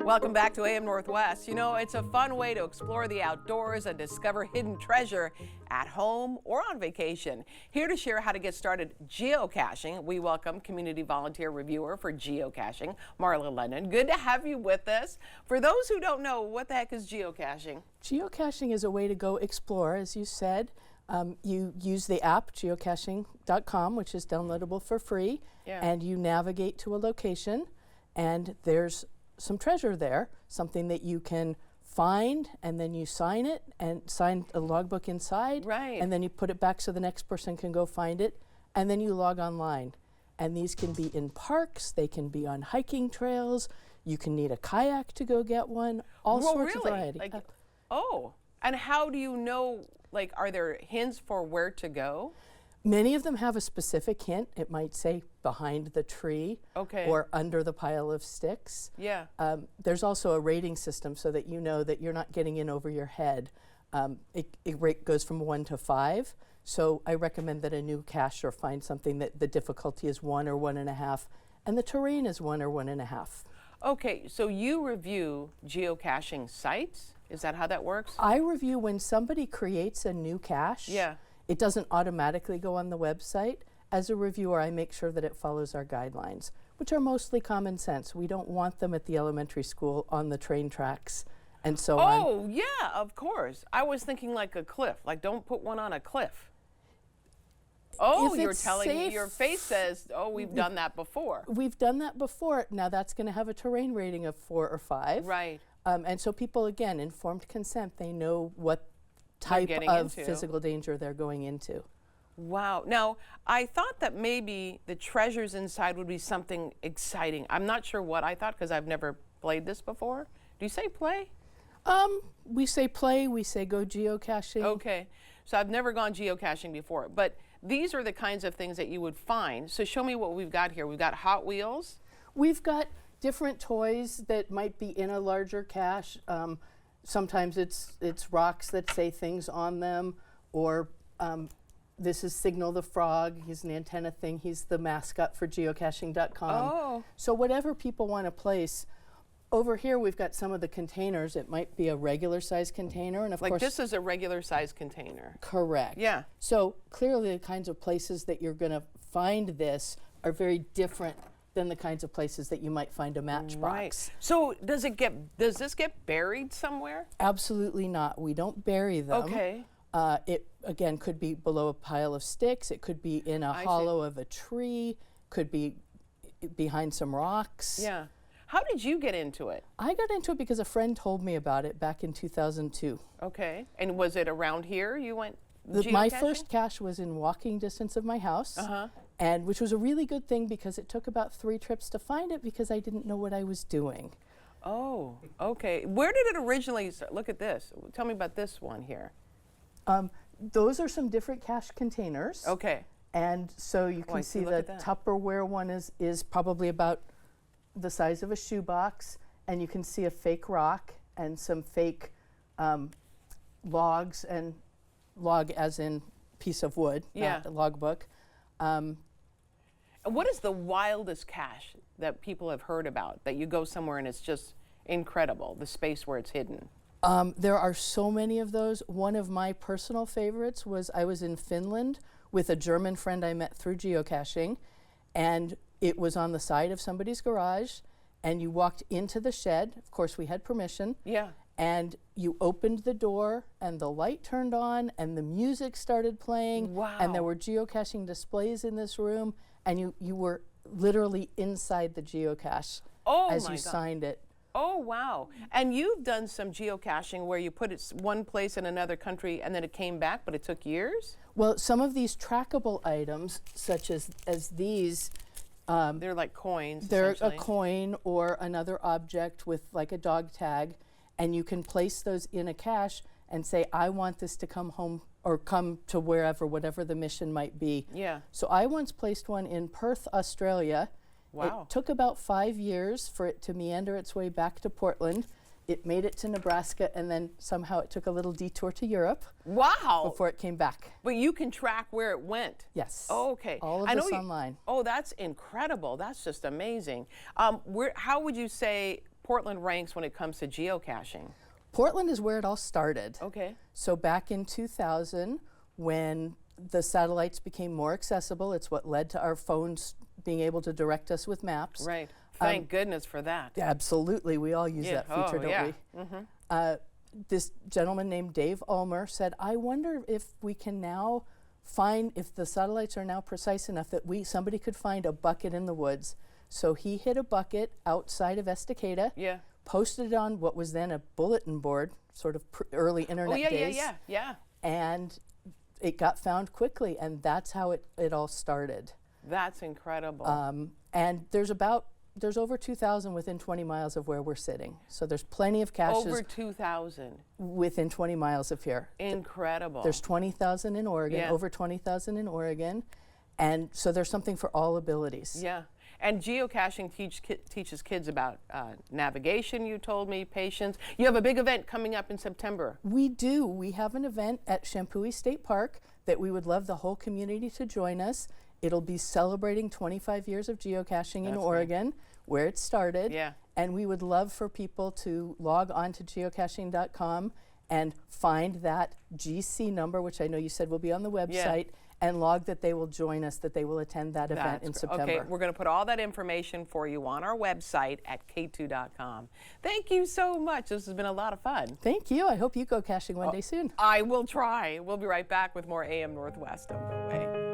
Welcome back to AM Northwest. You know, it's a fun way to explore the outdoors and discover hidden treasure at home or on vacation. Here to share how to get started geocaching, we welcome Community Volunteer Reviewer for Geocaching, Marla London. Good to have you with us. For those who don't know, what the heck is geocaching? Geocaching is a way to go explore, as you said. You use the app, geocaching.com, which is downloadable for free, and you navigate to a location, and there's some treasure there, something that you can find, and then you sign it and sign a logbook inside, and then you put it back so the next person can go find it, and then you log online. And these can be in parks, they can be on hiking trails, you can need a kayak to go get one, all sorts of variety. Like, and how do you know, like, are there hints for where to go? Many of them have a specific hint. It might say behind the tree or under the pile of sticks. There's also a rating system so that you know that you're not getting in over your head. It goes from 1 to 5. So I recommend that a new cacher find something that the difficulty is 1 or 1.5, and the terrain is 1 or 1.5. Okay, so you review geocaching sites? Is that how that works? I review when somebody creates a new cache. It doesn't automatically go on the website. As a reviewer, I make sure that it follows our guidelines, which are mostly common sense. We don't want them at the elementary school on the train tracks and so on. Oh, yeah, of course. I was thinking like a cliff, like don't put one on a cliff. Oh, you're telling me, your face says, oh, we've done that before. We've done that before. Now that's going to have a terrain rating of 4 or 5. And so people, again, informed consent, they know what type of physical danger they're going into. Wow. Now, I thought that maybe the treasures inside would be something exciting. I'm not sure what I thought because I've never played this before. Do you say play? We say play, we say go geocaching. Okay. So I've never gone geocaching before, but these are the kinds of things that you would find. So show me what we've got here. We've got Hot Wheels. We've got different toys that might be in a larger cache. Sometimes it's rocks that say things on them, or this is Signal the Frog. He's an antenna thing. He's the mascot for geocaching.com. So whatever people want to place. Over here we've got some of the containers. It might be a regular size container, and of course this is a regular size container. Correct. So clearly the kinds of places that you're going to find this are very different than the kinds of places that you might find a matchbox. So does this get buried somewhere? Absolutely not. We don't bury them. It again could be below a pile of sticks. It could be in a hollow of a tree. Could be behind some rocks. How did you get into it? I got into it because a friend told me about it back in 2002. And was it around here you went geocaching? My first cache was in walking distance of my house. And which was a really good thing because it took about 3 trips to find it because I didn't know what I was doing. Where did it originally start? Look at this. Tell me about this one here. Those are some different cache containers. And so you can see the Tupperware one is probably about the size of a shoebox, and you can see a fake rock and some fake logs, and log as in piece of wood, not a logbook. What is the wildest cache that people have heard about, that you go somewhere and it's just incredible, the space where it's hidden? There are so many of those. One of my personal favorites was I was in Finland with a German friend I met through geocaching, and it was on the side of somebody's garage, and you walked into the shed. Of course, we had permission. And you opened the door, and the light turned on, and the music started playing. And there were geocaching displays in this room, and you were literally inside the geocache as you signed it. And you've done some geocaching where you put it one place in another country and then it came back, but it took years? Well, some of these trackable items, such as these, they're like coins. They're a coin or another object with like a dog tag, and you can place those in a cache and say, I want this to come home or come to whatever the mission might be. So I once placed one in Perth, Australia. It took about 5 years for it to meander its way back to Portland. It made it to Nebraska, and then somehow it took a little detour to Europe. Before it came back. But you can track where it went? Yes. All of this online. That's incredible. That's just amazing. How would you say Portland ranks when it comes to geocaching? Portland is where it all started. Okay. So back in 2000, when the satellites became more accessible, it's what led to our phones being able to direct us with maps. Right. Thank goodness for that. Absolutely, we all use that feature, don't we? This gentleman named Dave Ulmer said, I wonder if we can now find, if the satellites are now precise enough that somebody could find a bucket in the woods. So he hid a bucket outside of Estacada, posted it on what was then a bulletin board, sort of early internet days. And it got found quickly, and that's how it all started. That's incredible. And there's over 2,000 within 20 miles of where we're sitting. So there's plenty of caches. Over 2,000. Within 20 miles of here. Incredible. There's 20,000 in Oregon, over 20,000 in Oregon. And so there's something for all abilities. Yeah. And geocaching teaches kids about navigation, you told me, patience. You have a big event coming up in September. We do. We have an event at Shampooey State Park that we would love the whole community to join us. It'll be celebrating 25 years of geocaching in Oregon, where it started. And we would love for people to log on to geocaching.com and find that GC number, which I know you said will be on the website, and log that they will join us, that they will attend that event in September. Okay, we're going to put all that information for you on our website at k2.com. Thank you so much. This has been a lot of fun. Thank you. I hope you go caching one day soon. I will try. We'll be right back with more AM Northwest. Don't go away.